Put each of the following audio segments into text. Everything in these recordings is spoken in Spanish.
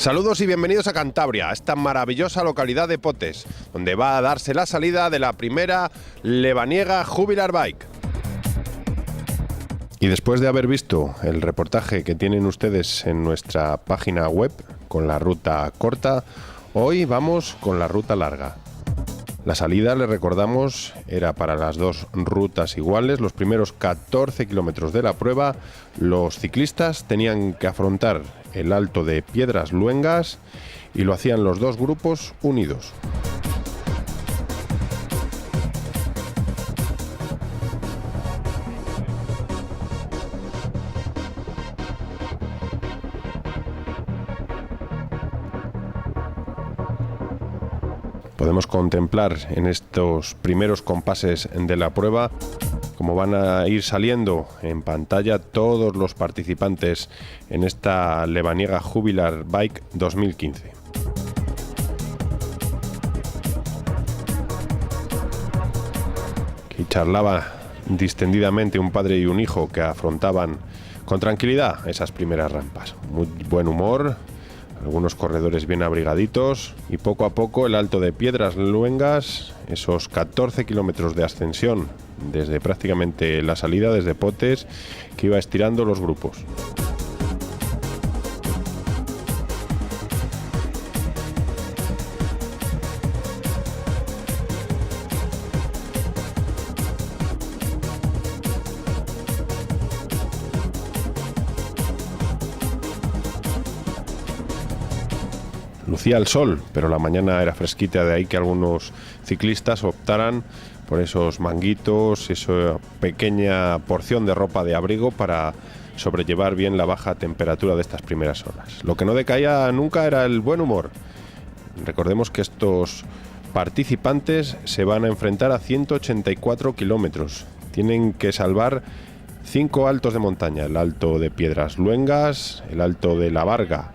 Saludos y bienvenidos a Cantabria, a esta maravillosa localidad de Potes, donde va a darse la salida de la primera lebaniega Jubilar Bike. Y después de haber visto el reportaje que tienen ustedes en nuestra página web con la ruta corta, hoy vamos con la ruta larga. La salida, les recordamos, era para las dos rutas iguales. Los primeros 14 kilómetros de la prueba, los ciclistas tenían que afrontar el Alto de Piedras Luengas y lo hacían los dos grupos unidos. Podemos contemplar en estos primeros compases de la prueba cómo van a ir saliendo en pantalla todos los participantes en esta lebaniega Jubilar Bike 2015. Aquí charlaba distendidamente un padre y un hijo que afrontaban con tranquilidad esas primeras rampas. Muy buen humor. Algunos corredores bien abrigaditos y poco a poco el Alto de Piedras Luengas, esos 14 kilómetros de ascensión desde prácticamente la salida, desde Potes, que iba estirando los grupos. Lucía el sol, pero la mañana era fresquita, de ahí que algunos ciclistas optaran por esos manguitos, esa pequeña porción de ropa de abrigo para sobrellevar bien la baja temperatura de estas primeras horas. Lo que no decaía nunca era el buen humor. Recordemos que estos participantes se van a enfrentar a 184 kilómetros. Tienen que salvar 5 altos de montaña: el Alto de Piedras Luengas, el Alto de la Varga,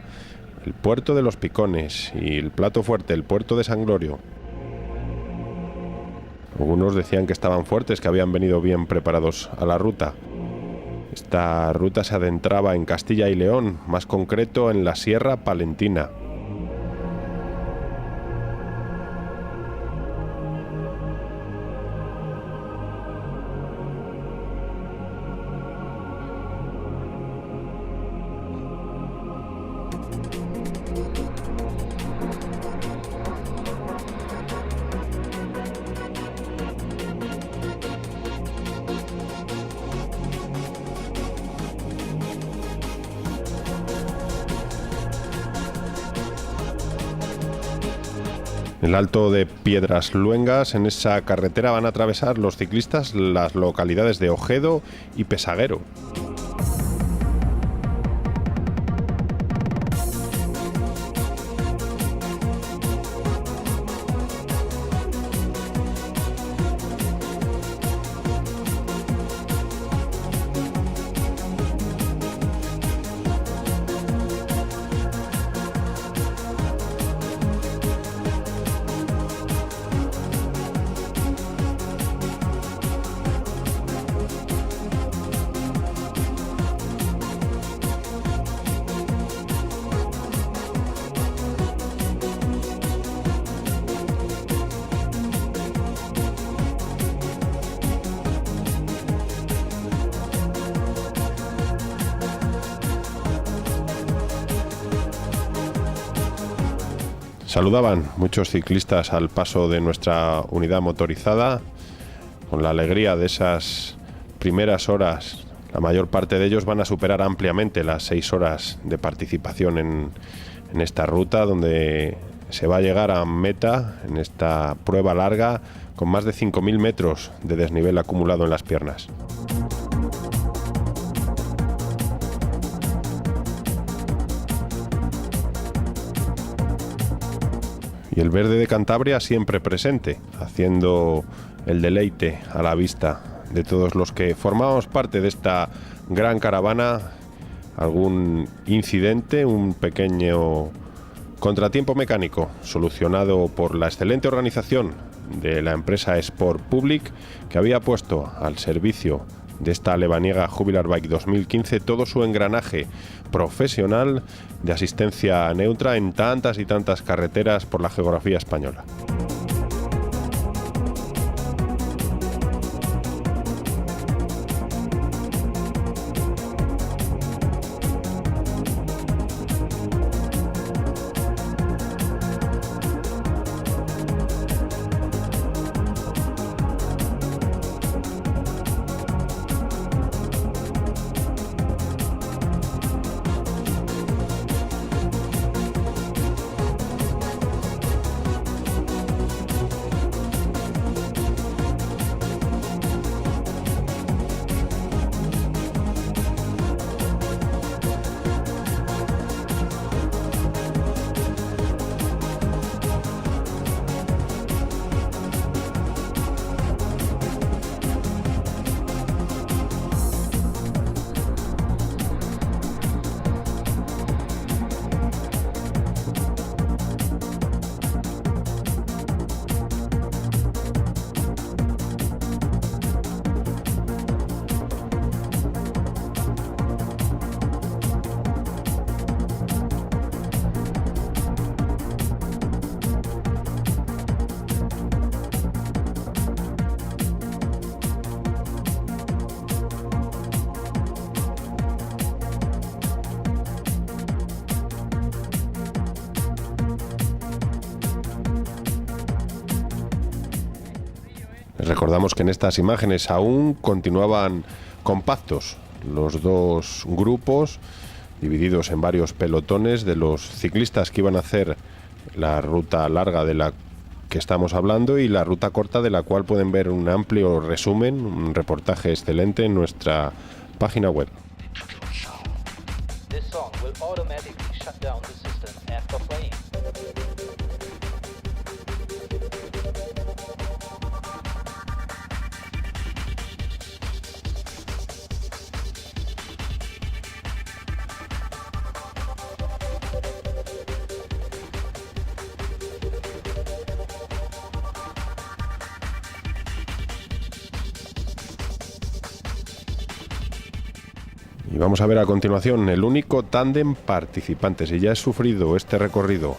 el Puerto de los Picones y el plato fuerte, el Puerto de San Glorio. Algunos decían que estaban fuertes, que habían venido bien preparados a la ruta. Esta ruta se adentraba en Castilla y León, más concreto en la Sierra Palentina. El Alto de Piedras Luengas, en esa carretera van a atravesar los ciclistas las localidades de Ojedo y Pesaguero. Saludaban muchos ciclistas al paso de nuestra unidad motorizada, con la alegría de esas primeras horas. La mayor parte de ellos van a superar ampliamente las 6 horas de participación en esta ruta, donde se va a llegar a meta en esta prueba larga con más de 5.000 metros de desnivel acumulado en las piernas. Y el verde de Cantabria siempre presente, haciendo el deleite a la vista de todos los que formamos parte de esta gran caravana. Algún incidente, un pequeño contratiempo mecánico solucionado por la excelente organización de la empresa Sport Public, que había puesto al servicio de esta lebaniega Jubilar Bike 2015 todo su engranaje profesional de asistencia neutra en tantas y tantas carreteras por la geografía española. Recordamos que en estas imágenes aún continuaban compactos los dos grupos, divididos en varios pelotones de los ciclistas que iban a hacer la ruta larga de la que estamos hablando y la ruta corta, de la cual pueden ver un amplio resumen, un reportaje excelente en nuestra página web. Y vamos a ver a continuación el único tándem participante. Si ya he sufrido este recorrido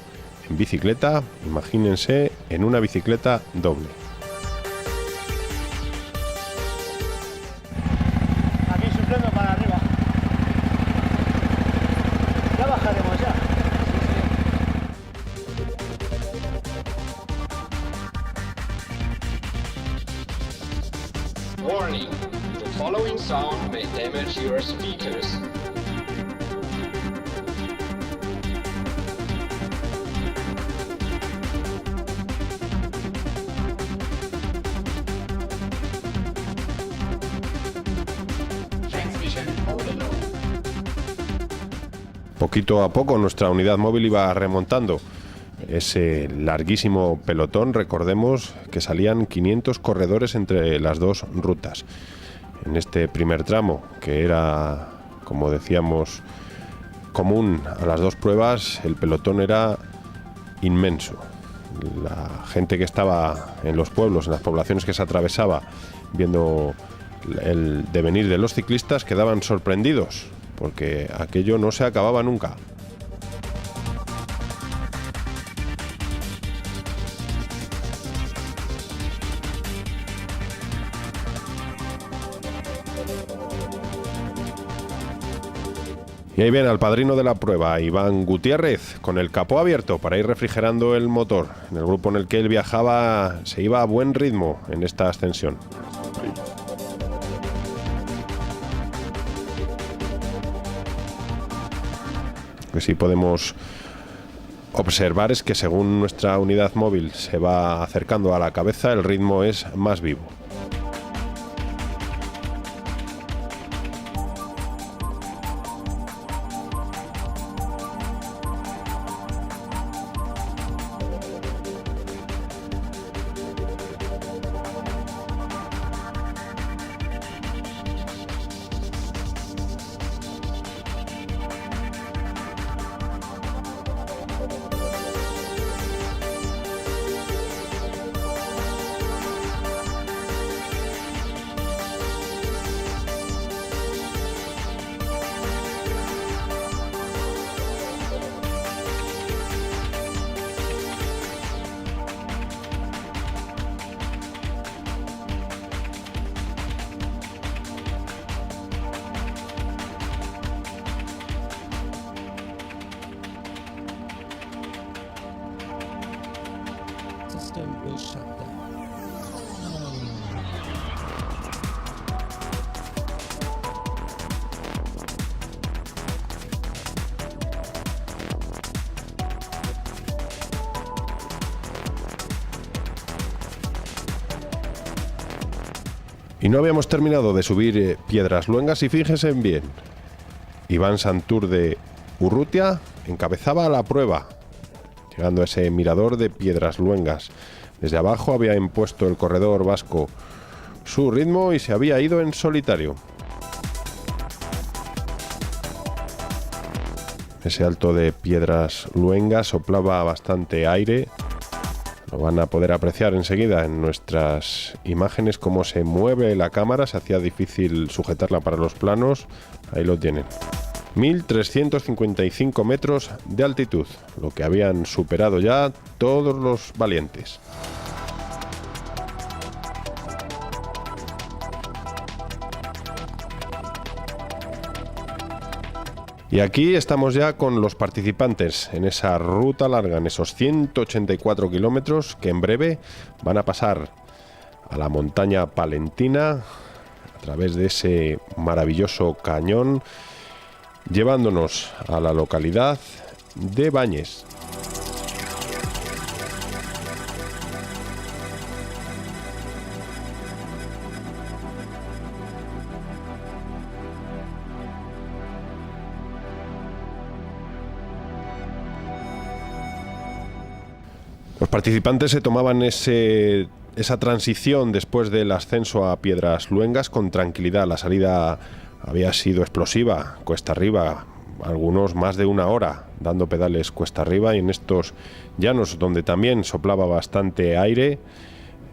en bicicleta, imagínense en una bicicleta doble. Aquí sufriendo para arriba. Ya bajaremos ya. Warning. The following sound may damage your speakers. Poquito a poco nuestra unidad móvil iba remontando ese larguísimo pelotón. Recordemos que salían 500 corredores entre las dos rutas. En este primer tramo, que era, como decíamos, común a las dos pruebas, el pelotón era inmenso. La gente que estaba en los pueblos, en las poblaciones que se atravesaba, viendo el devenir de los ciclistas, quedaban sorprendidos, porque aquello no se acababa nunca. Y ahí ven al padrino de la prueba, Iván Gutiérrez, con el capó abierto para ir refrigerando el motor. En el grupo en el que él viajaba se iba a buen ritmo en esta ascensión. Lo que sí podemos observar es que según nuestra unidad móvil se va acercando a la cabeza, el ritmo es más vivo. system will shut down. Y no habíamos terminado de subir Piedras Luengas y fíjense bien, Iván Santur de Urrutia encabezaba la prueba, llegando a ese mirador de Piedras Luengas. Desde abajo había impuesto el corredor vasco su ritmo y se había ido en solitario. Ese alto de Piedras Luengas soplaba bastante aire. Lo van a poder apreciar enseguida en nuestras imágenes cómo se mueve la cámara. Se hacía difícil sujetarla para los planos. Ahí lo tienen. 1.355 metros de altitud, lo que habían superado ya todos los valientes. Y aquí estamos ya con los participantes en esa ruta larga, en esos 184 kilómetros que en breve van a pasar a la montaña palentina a través de ese maravilloso cañón, llevándonos a la localidad de Bañes. Los participantes se tomaban esa transición después del ascenso a Piedras Luengas con tranquilidad. La salida había sido explosiva, cuesta arriba, algunos más de una hora dando pedales cuesta arriba, y en estos llanos donde también soplaba bastante aire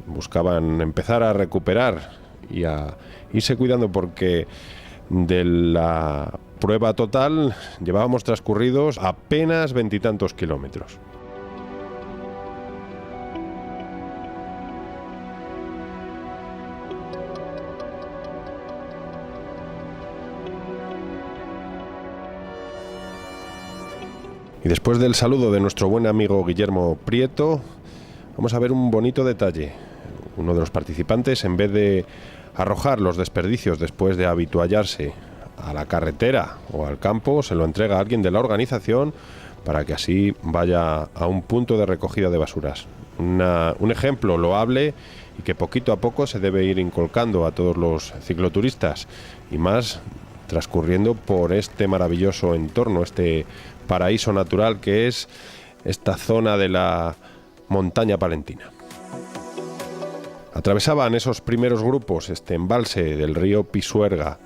buscaban empezar a recuperar y a irse cuidando, porque de la prueba total llevábamos transcurridos apenas 20 y tantos kilómetros. Y después del saludo de nuestro buen amigo Guillermo Prieto, vamos a ver un bonito detalle. Uno de los participantes, en vez de arrojar los desperdicios después de habituallarse a la carretera o al campo, se lo entrega a alguien de la organización para que así vaya a un punto de recogida de basuras. Un ejemplo loable y que poquito a poco se debe ir inculcando a todos los cicloturistas, y más transcurriendo por este maravilloso entorno, este paraíso natural que es esta zona de la montaña palentina. Atravesaban esos primeros grupos este embalse del río Pisuerga.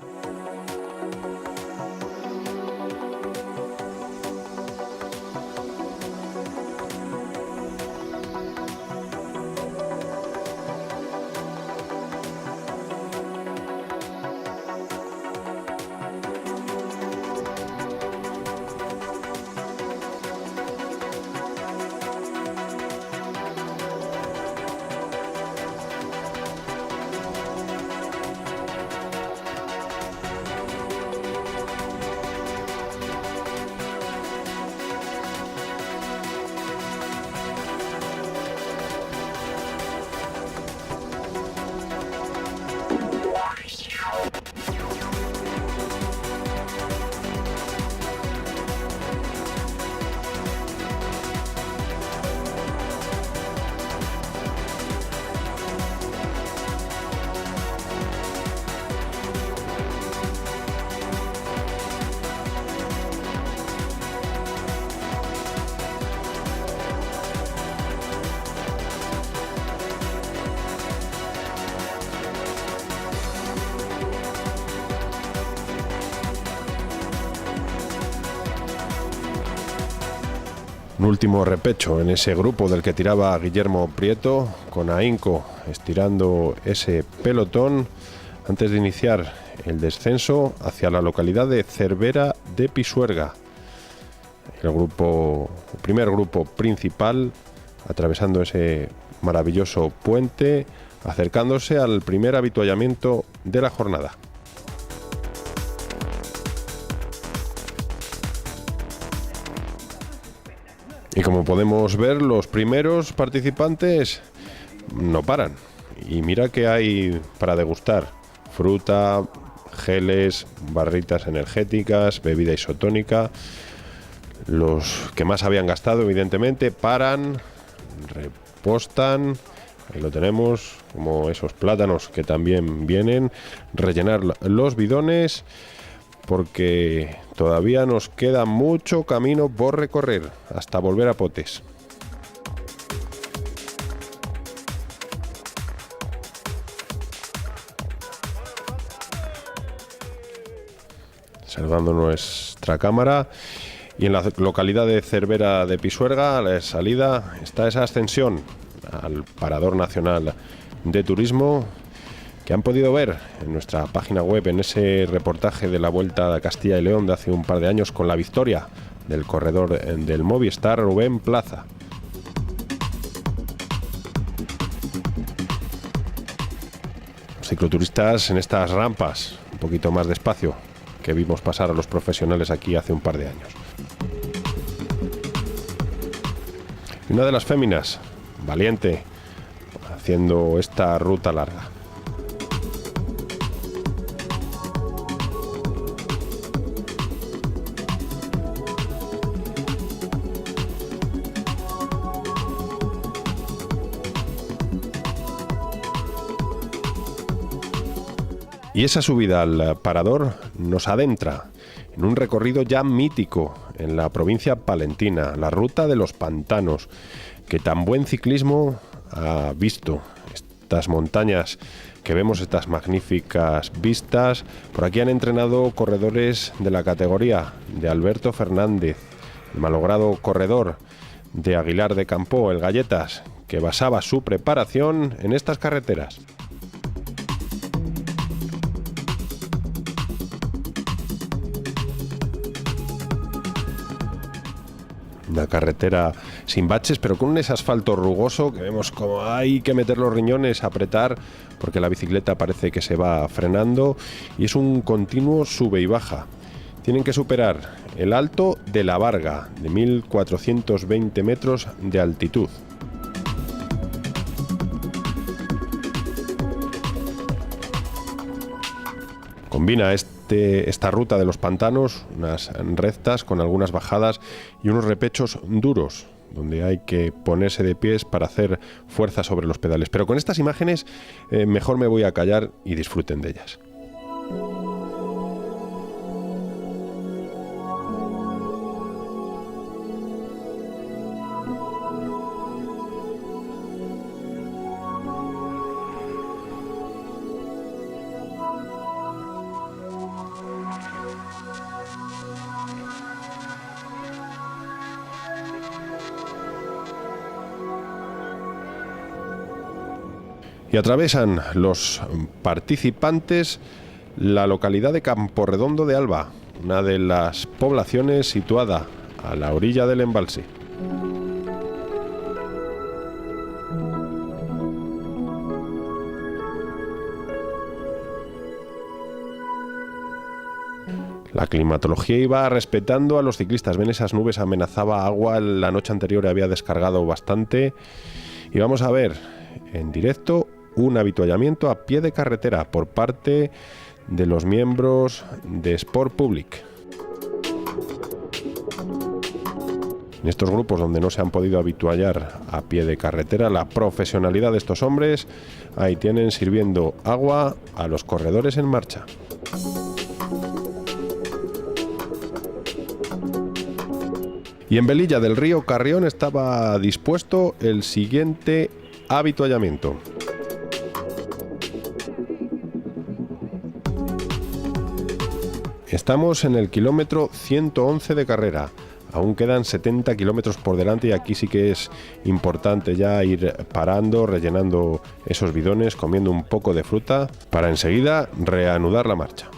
Un último repecho en ese grupo del que tiraba Guillermo Prieto, con ahínco estirando ese pelotón antes de iniciar el descenso hacia la localidad de Cervera de Pisuerga. El primer grupo principal, atravesando ese maravilloso puente, acercándose al primer avituallamiento de la jornada. Y como podemos ver, los primeros participantes no paran. Y mira que hay para degustar: fruta, geles, barritas energéticas, bebida isotónica. Los que más habían gastado, evidentemente, paran, repostan. Ahí lo tenemos, como esos plátanos que también vienen. Rellenar los bidones, porque todavía nos queda mucho camino por recorrer hasta volver a Potes. Saludando nuestra cámara. Y en la localidad de Cervera de Pisuerga, a la salida, está esa ascensión al Parador Nacional de Turismo, que han podido ver en nuestra página web, en ese reportaje de la Vuelta a Castilla y León de hace un par de años, con la victoria del corredor del Movistar, Rubén Plaza. Cicloturistas en estas rampas, un poquito más despacio, que vimos pasar a los profesionales aquí hace un par de años. Y una de las féminas, valiente, haciendo esta ruta larga. Y esa subida al parador nos adentra en un recorrido ya mítico en la provincia palentina, la ruta de los pantanos, que tan buen ciclismo ha visto. Estas montañas que vemos, estas magníficas vistas. Por aquí han entrenado corredores de la categoría de Alberto Fernández, el malogrado corredor de Aguilar de Campoo, el Galletas, que basaba su preparación en estas carreteras. Una carretera sin baches, pero con un asfalto rugoso que vemos como hay que meter los riñones, apretar, porque la bicicleta parece que se va frenando, y es un continuo sube y baja. Tienen que superar el Alto de la Varga, de 1420 metros de altitud. Combina esta ruta de los pantanos, unas rectas con algunas bajadas y unos repechos duros, donde hay que ponerse de pies para hacer fuerza sobre los pedales. Pero con estas imágenes mejor me voy a callar y disfruten de ellas. Y atravesan los participantes la localidad de Camporredondo de Alba, una de las poblaciones situada a la orilla del embalse. La climatología iba respetando a los ciclistas. Ven esas nubes, amenazaba agua, la noche anterior había descargado bastante. Y vamos a ver en directo un avituallamiento a pie de carretera por parte de los miembros de Sport Public. En estos grupos donde no se han podido avituallar a pie de carretera, la profesionalidad de estos hombres, ahí tienen sirviendo agua a los corredores en marcha. Y en Velilla del Río Carrión estaba dispuesto el siguiente avituallamiento. Estamos en el kilómetro 111 de carrera. Aún quedan 70 kilómetros por delante y aquí sí que es importante ya ir parando, rellenando esos bidones, comiendo un poco de fruta para enseguida reanudar la marcha.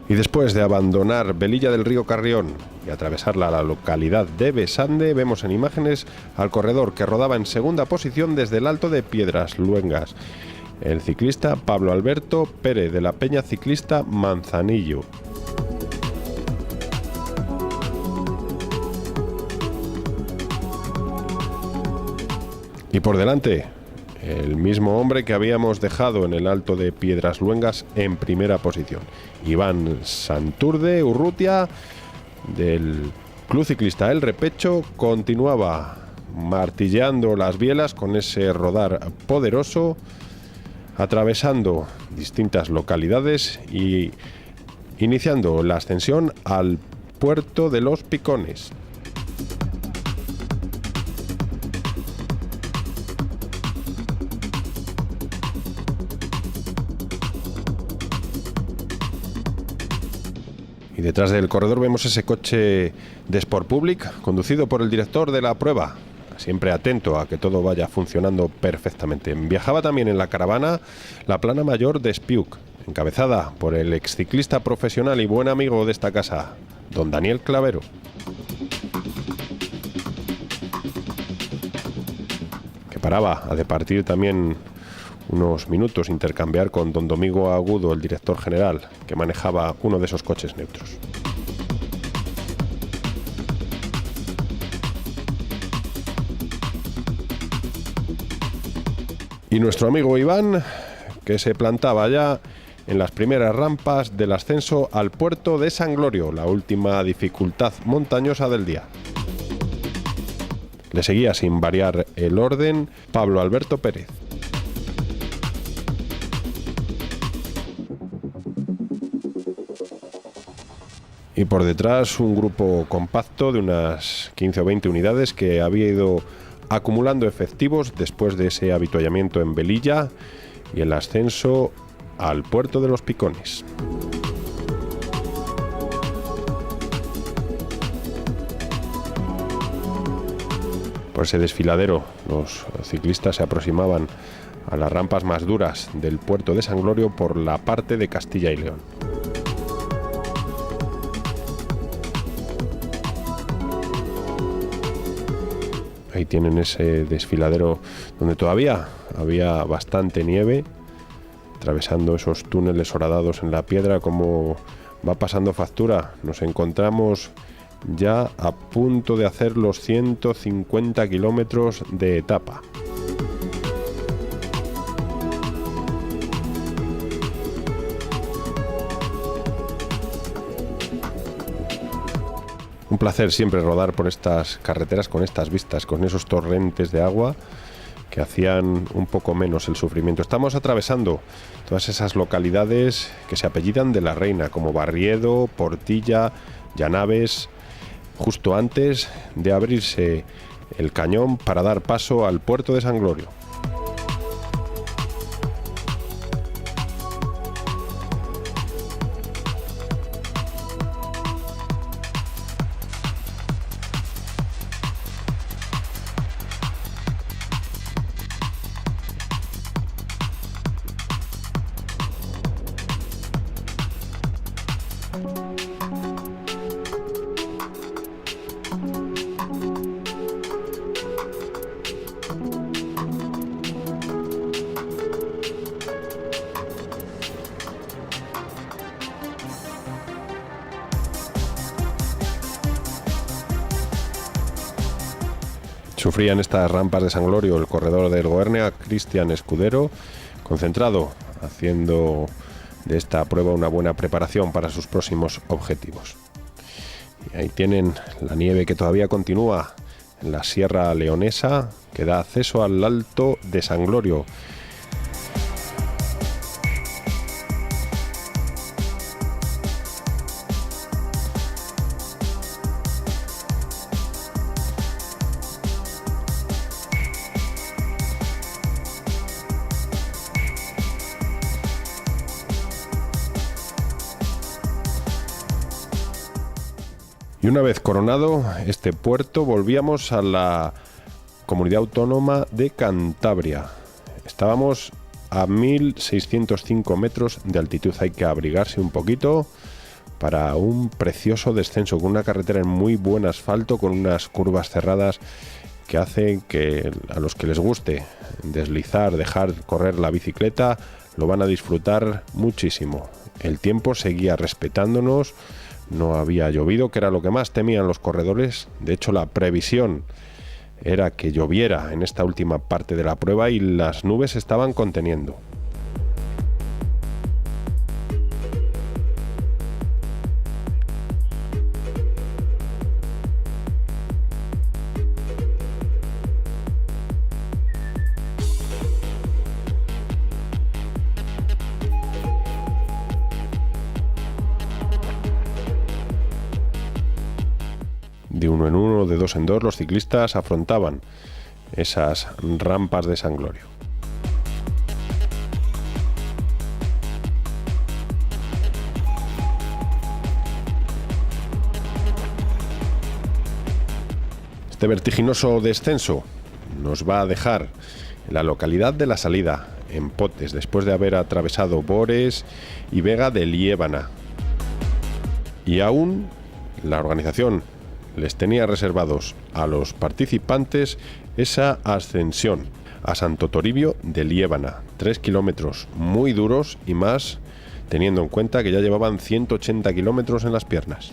Y después de abandonar Velilla del Río Carrión y atravesarla a la localidad de Besande, vemos en imágenes al corredor que rodaba en segunda posición desde el Alto de Piedras Luengas. el ciclista Pablo Alberto Pérez de la Peña Ciclista Manzanillo. Y por delante, el mismo hombre que habíamos dejado en el Alto de Piedras Luengas en primera posición, Iván Santurde Urrutia del Club Ciclista El Repecho, continuaba martilleando las bielas con ese rodar poderoso, atravesando distintas localidades y iniciando la ascensión al puerto de Los Picones. Y detrás del corredor vemos ese coche de Sport Public conducido por el director de la prueba, siempre atento a que todo vaya funcionando perfectamente. Viajaba también en la caravana la plana mayor de Espiuc, encabezada por el exciclista profesional y buen amigo de esta casa, don Daniel Clavero. Que paraba a departir también unos minutos, intercambiar con don Domingo Agudo, el director general, que manejaba uno de esos coches neutros. Y nuestro amigo Iván, que se plantaba ya en las primeras rampas del ascenso al puerto de San Glorio, la última dificultad montañosa del día. Le seguía sin variar el orden Pablo Alberto Pérez. Y por detrás un grupo compacto de unas 15 o 20 unidades que había ido acumulando efectivos después de ese avituallamiento en Velilla y el ascenso al puerto de Los Picones. Por ese desfiladero, los ciclistas se aproximaban a las rampas más duras del puerto de San Glorio por la parte de Castilla y León. Ahí tienen ese desfiladero donde todavía había bastante nieve, atravesando esos túneles horadados en la piedra, como va pasando factura. Nos encontramos ya a punto de hacer los 150 kilómetros de etapa. Un placer siempre rodar por estas carreteras con estas vistas, con esos torrentes de agua que hacían un poco menos el sufrimiento. Estamos atravesando todas esas localidades que se apellidan de la Reina, como Barriedo, Portilla, Llanaves, justo antes de abrirse el cañón para dar paso al puerto de San Glorio. Sufría en estas rampas de San Glorio el corredor del Goernia, Cristian Escudero, concentrado, haciendo de esta prueba una buena preparación para sus próximos objetivos. Y ahí tienen la nieve que todavía continúa en la Sierra Leonesa, que da acceso al Alto de San Glorio. Y una vez coronado este puerto, volvíamos a la comunidad autónoma de Cantabria. Estábamos a 1.605 metros de altitud. Hay que abrigarse un poquito para un precioso descenso, con una carretera en muy buen asfalto, con unas curvas cerradas que hacen que a los que les guste deslizar, dejar correr la bicicleta, lo van a disfrutar muchísimo. El tiempo seguía respetándonos, no había llovido, que era lo que más temían los corredores. De hecho, la previsión era que lloviera en esta última parte de la prueba y las nubes se estaban conteniendo. De uno en uno, de dos en dos, los ciclistas afrontaban esas rampas de San Glorio. Este vertiginoso descenso nos va a dejar en la localidad de La Salida, en Potes, después de haber atravesado Bores y Vega de Liébana. Y aún la organización les tenía reservados a los participantes esa ascensión a Santo Toribio de Liébana, 3 kilómetros muy duros y más teniendo en cuenta que ya llevaban 180 kilómetros en las piernas.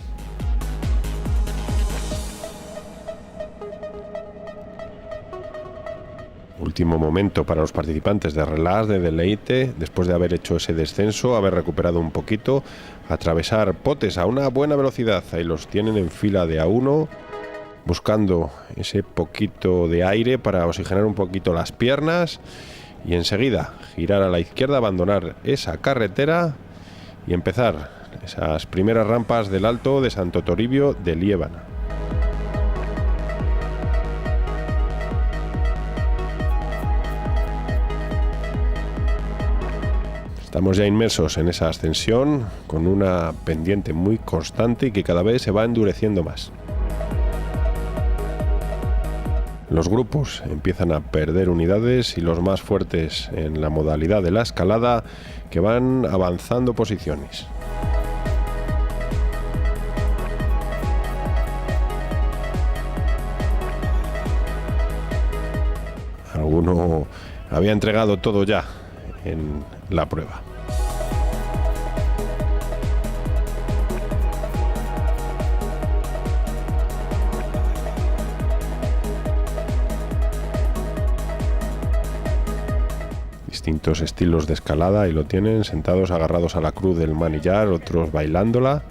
Último momento para los participantes de relax, de deleite, después de haber hecho ese descenso, haber recuperado un poquito, atravesar Potes a una buena velocidad. Ahí los tienen en fila de A1, buscando ese poquito de aire para oxigenar un poquito las piernas y enseguida girar a la izquierda, abandonar esa carretera y empezar esas primeras rampas del Alto de Santo Toribio de Liébana. Estamos ya inmersos en esa ascensión con una pendiente muy constante y que cada vez se va endureciendo más. Los grupos empiezan a perder unidades y los más fuertes en la modalidad de la escalada que van avanzando posiciones. Alguno había entregado todo ya en la prueba. Distintos estilos de escalada y lo tienen, sentados agarrados a la cruz del manillar, otros bailándola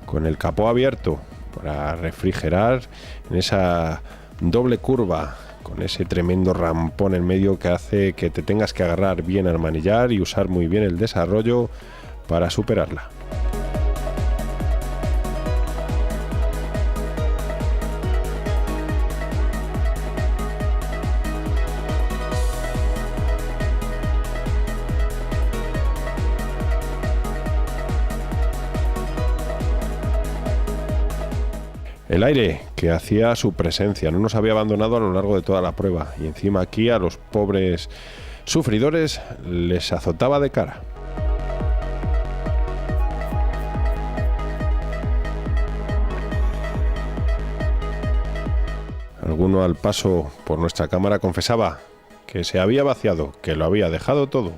con el capó abierto para refrigerar en esa doble curva, con ese tremendo rampón en medio que hace que te tengas que agarrar bien al manillar y usar muy bien el desarrollo para superarla. El aire que hacía su presencia no nos había abandonado a lo largo de toda la prueba y encima aquí a los pobres sufridores les azotaba de cara. Alguno al paso por nuestra cámara confesaba que se había vaciado, que lo había dejado todo.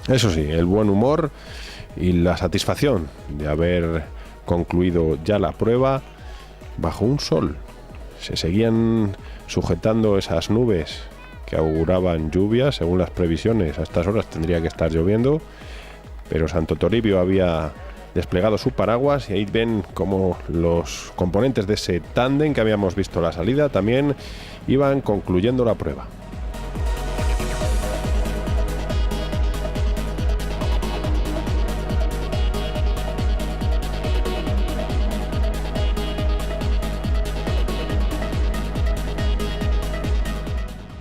Eso sí, el buen humor y la satisfacción de haber concluido ya la prueba bajo un sol. Se seguían sujetando esas nubes que auguraban lluvia, según las previsiones. A estas horas tendría que estar lloviendo, pero Santo Toribio había desplegado su paraguas y ahí ven cómo los componentes de ese tándem que habíamos visto a la salida también iban concluyendo la prueba.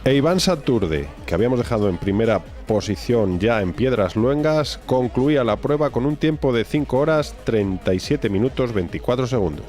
E Iván Saturde, que habíamos dejado en primera posición ya en Piedras Luengas, concluía la prueba con un tiempo de 5 horas 37 minutos 24 segundos.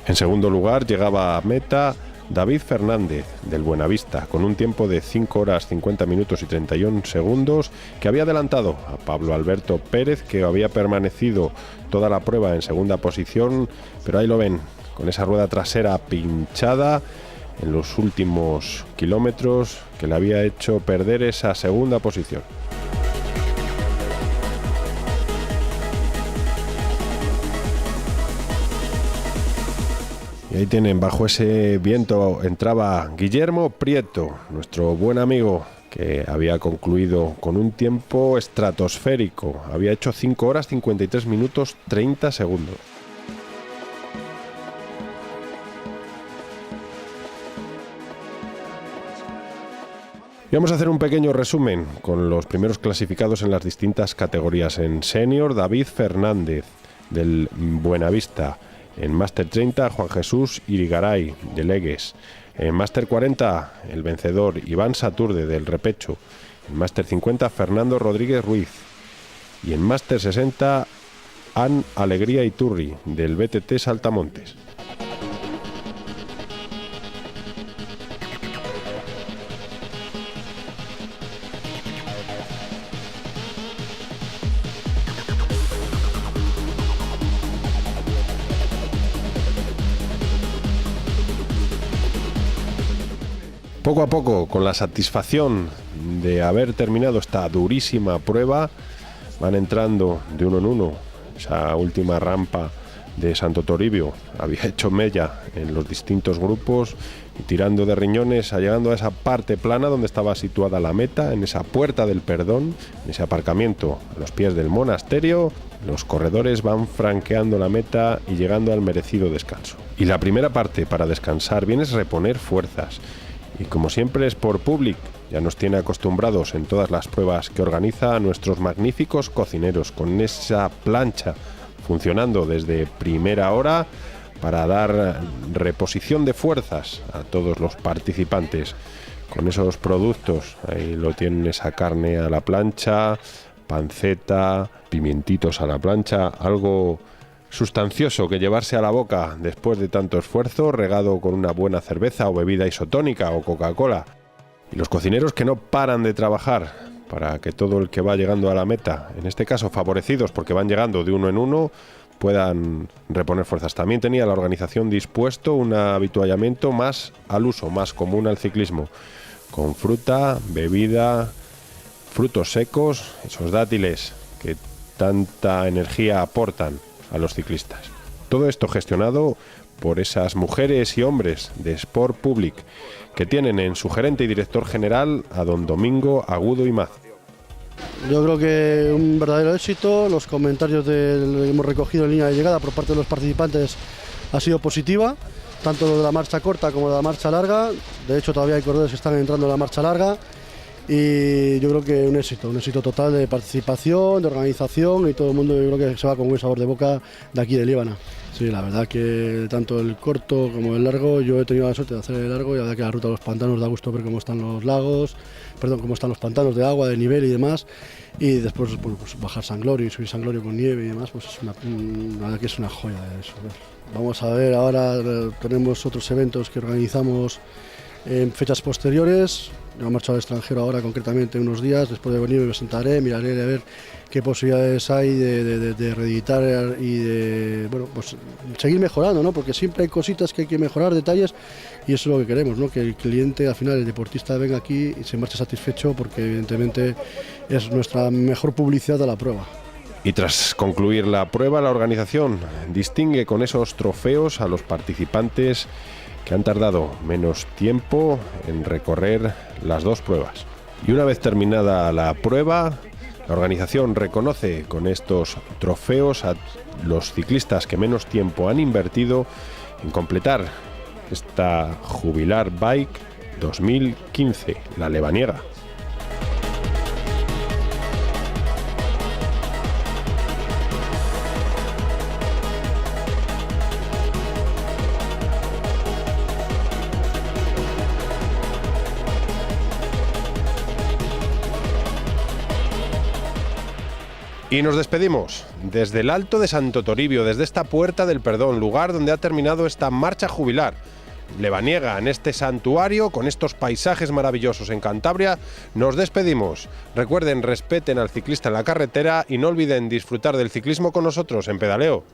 En segundo lugar llegaba a meta David Fernández, del Buenavista, con un tiempo de 5 horas 50 minutos y 31 segundos, que había adelantado a Pablo Alberto Pérez, que había permanecido toda la prueba en segunda posición, pero ahí lo ven, con esa rueda trasera pinchada en los últimos kilómetros, que le había hecho perder esa segunda posición. Y ahí tienen, bajo ese viento entraba Guillermo Prieto, nuestro buen amigo, que había concluido con un tiempo estratosférico. Había hecho 5 horas 53 minutos 30 segundos. Y vamos a hacer un pequeño resumen con los primeros clasificados en las distintas categorías. En senior, David Fernández, del Buenavista. En Máster 30, Juan Jesús Irigaray, de Legues. En Máster 40, el vencedor Iván Saturde, del Repecho. En Máster 50, Fernando Rodríguez Ruiz. Y en Máster 60, Ann Alegría Iturri, del BTT Saltamontes. Poco a poco, con la satisfacción de haber terminado esta durísima prueba, van entrando de uno en uno. Esa última rampa de Santo Toribio había hecho mella en los distintos grupos y tirando de riñones, llegando a esa parte plana donde estaba situada la meta, en esa puerta del perdón, en ese aparcamiento a los pies del monasterio. Los corredores van franqueando la meta y llegando al merecido descanso. Y la primera parte para descansar bien es reponer fuerzas. Y como siempre es por Public, ya nos tiene acostumbrados en todas las pruebas que organiza a nuestros magníficos cocineros, con esa plancha funcionando desde primera hora para dar reposición de fuerzas a todos los participantes. Con esos productos, ahí lo tienen, esa carne a la plancha, panceta, pimientitos a la plancha, algo sustancioso que llevarse a la boca después de tanto esfuerzo, regado con una buena cerveza o bebida isotónica o Coca-Cola. Y los cocineros que no paran de trabajar para que todo el que va llegando a la meta, en este caso favorecidos porque van llegando de uno en uno, puedan reponer fuerzas. También tenía la organización dispuesto un avituallamiento más al uso, más común al ciclismo, con fruta, bebida, frutos secos, esos dátiles que tanta energía aportan a los ciclistas. Todo esto gestionado por esas mujeres y hombres de Sport Public, que tienen en su gerente y director general a don Domingo Agudo Imaz. Yo creo que un verdadero éxito. Los comentarios que hemos recogido en línea de llegada por parte de los participantes ha sido positiva, tanto lo de la marcha corta como de la marcha larga. De hecho, todavía hay corredores que están entrando en la marcha larga. Y yo creo que un éxito total de participación, de organización, y todo el mundo, yo creo que se va con buen sabor de boca de aquí de Líbana. Sí, la verdad que tanto el corto como el largo, yo he tenido la suerte de hacer el largo, y la verdad que la ruta de los pantanos da gusto ver cómo están los lagos, cómo están los pantanos de agua, de nivel y demás, y después pues bajar San Glorio y subir San Glorio con nieve y demás, pues es la verdad que es una joya de eso. Vamos a ver, ahora tenemos otros eventos que organizamos en fechas posteriores. Yo he marchado al extranjero ahora concretamente unos días, después de venir me presentaré, miraré a ver qué posibilidades hay de reeditar y de pues seguir mejorando, ¿no? Porque siempre hay cositas que hay que mejorar, detalles, y eso es lo que queremos, ¿no? Que el cliente, al final el deportista, venga aquí y se marche satisfecho, porque evidentemente es nuestra mejor publicidad de la prueba. Y tras concluir la prueba, la organización distingue con esos trofeos a los participantes que han tardado menos tiempo en recorrer las dos pruebas. Y una vez terminada la prueba, la organización reconoce con estos trofeos a los ciclistas que menos tiempo han invertido en completar esta Jubilar Bike 2015, la lebaniega. Y nos despedimos desde el Alto de Santo Toribio, desde esta Puerta del Perdón, lugar donde ha terminado esta marcha jubilar lebaniega, en este santuario, con estos paisajes maravillosos en Cantabria. Nos despedimos. Recuerden, respeten al ciclista en la carretera y no olviden disfrutar del ciclismo con nosotros en Pedaleo.